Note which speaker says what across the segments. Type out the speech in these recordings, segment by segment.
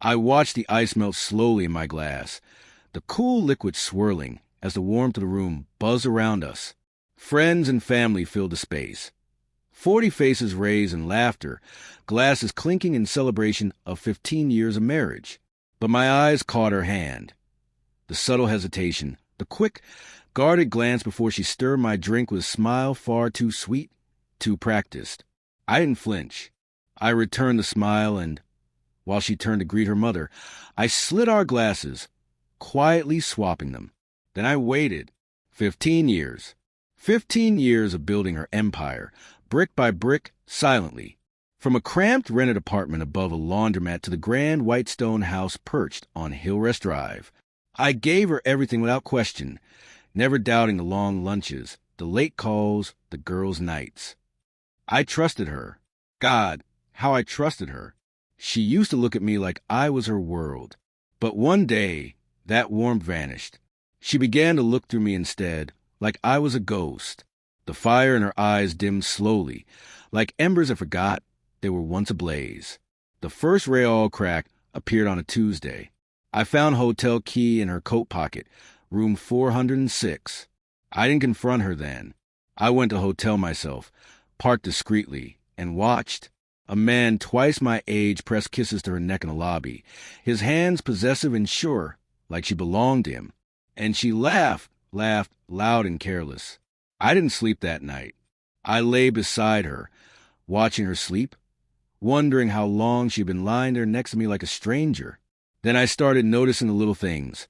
Speaker 1: I watched the ice melt slowly in my glass, the cool liquid swirling as the warmth of the room buzzed around us. Friends and family filled the space. 40 faces raised in laughter, glasses clinking in celebration of 15 years of marriage. But my eyes caught her hand. The subtle hesitation, the quick, guarded glance before she stirred my drink with a smile far too sweet, too practiced. I didn't flinch. I returned the smile, and while she turned to greet her mother, I slid our glasses, quietly swapping them. Then I waited. 15 years. 15 years of building her empire, brick by brick, silently. From a cramped rented apartment above a laundromat to the grand white stone house perched on Hillrest Drive. I gave her everything without question, never doubting the long lunches, the late calls, the girls' nights. I trusted her. God, how I trusted her. She used to look at me like I was her world. But one day, that warmth vanished. She began to look through me instead, like I was a ghost. The fire in her eyes dimmed slowly, like embers that forgot they were once ablaze. The first Rayol crack appeared on a Tuesday. I found a hotel key in her coat pocket, room 406. I didn't confront her then. I went to the hotel myself, parked discreetly, and watched. A man twice my age pressed kisses to her neck in the lobby, his hands possessive and sure, like she belonged to him. And she laughed loud and careless. I didn't sleep that night. I lay beside her, watching her sleep, wondering how long she'd been lying there next to me like a stranger. Then I started noticing the little things.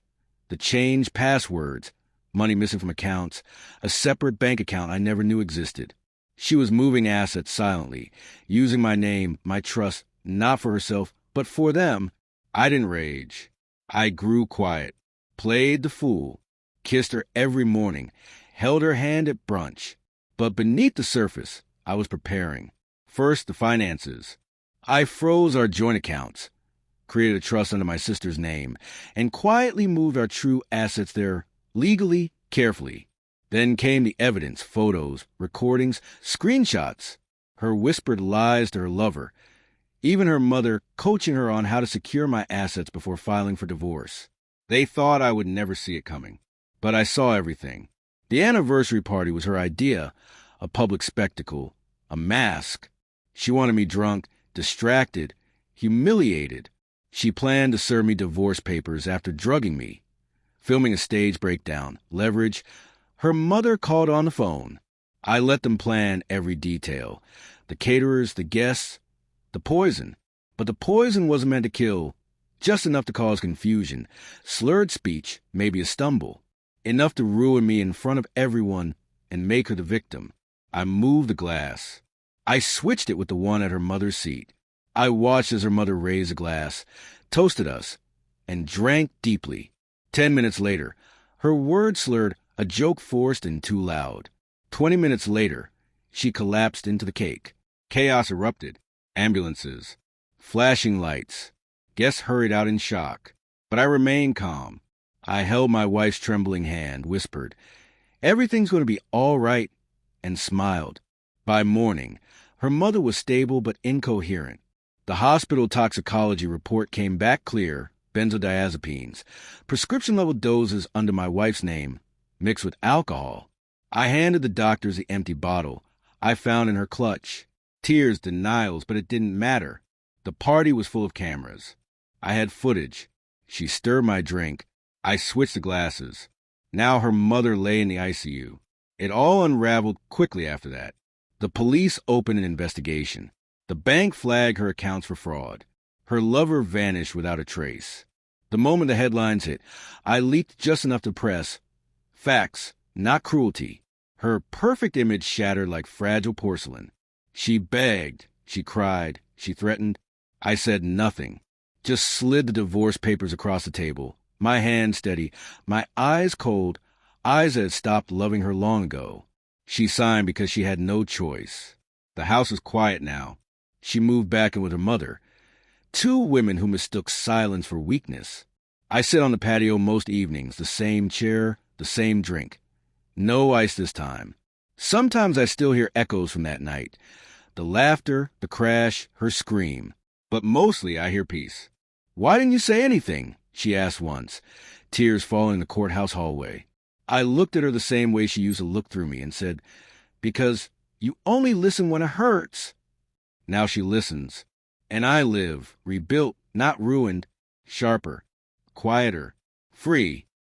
Speaker 1: The changed passwords, money missing from accounts, a separate bank account I never knew existed. She was moving assets silently, using my name, my trust, not for herself, but for them. I didn't rage. I grew quiet, played the fool, kissed her every morning, held her hand at brunch. But beneath the surface, I was preparing. First, the finances. I froze our joint accounts, created a trust under my sister's name, and quietly moved our true assets there, legally, carefully. Then came the evidence, photos, recordings, screenshots, her whispered lies to her lover, even her mother coaching her on how to secure my assets before filing for divorce. They thought I would never see it coming, but I saw everything. The anniversary party was her idea, a public spectacle, a mask. She wanted me drunk, distracted, humiliated. She planned to serve me divorce papers after drugging me, filming a stage breakdown, leverage. Her mother called on the phone. I let them plan every detail. The caterers, the guests, the poison. But the poison wasn't meant to kill, just enough to cause confusion, slurred speech, maybe a stumble. Enough to ruin me in front of everyone and make her the victim. I moved the glass. I switched it with the one at her mother's seat. I watched as her mother raised a glass, toasted us, and drank deeply. 10 minutes later, her words slurred, a joke forced and too loud. 20 minutes later, she collapsed into the cake. Chaos erupted. Ambulances. Flashing lights. Guests hurried out in shock. But I remained calm. I held my wife's trembling hand, whispered, "Everything's going to be all right," and smiled. By morning, her mother was stable but incoherent. The hospital toxicology report came back clear, benzodiazepines, prescription-level doses under my wife's name, mixed with alcohol. I handed the doctors the empty bottle I found in her clutch. Tears, denials, but it didn't matter. The party was full of cameras. I had footage. She stirred my drink. I switched the glasses. Now her mother lay in the ICU. It all unraveled quickly after that. The police opened an investigation. The bank flagged her accounts for fraud. Her lover vanished without a trace. The moment the headlines hit, I leaped just enough to press. Facts, not cruelty. Her perfect image shattered like fragile porcelain. She begged, she cried, she threatened. I said nothing, just slid the divorce papers across the table, my hand steady, my eyes cold, eyes that had stopped loving her long ago. She signed because she had no choice. The house was quiet now. She moved back in with her mother. Two women who mistook silence for weakness. I sit on the patio most evenings, the same chair, the same drink. No ice this time. Sometimes I still hear echoes from that night. The laughter, the crash, her scream. But mostly I hear peace. "Why didn't you say anything?" she asked once, tears falling in the courthouse hallway. I looked at her the same way she used to look through me and said, "Because you only listen when it hurts." Now she listens, and I live, rebuilt, not ruined, sharper, quieter, free.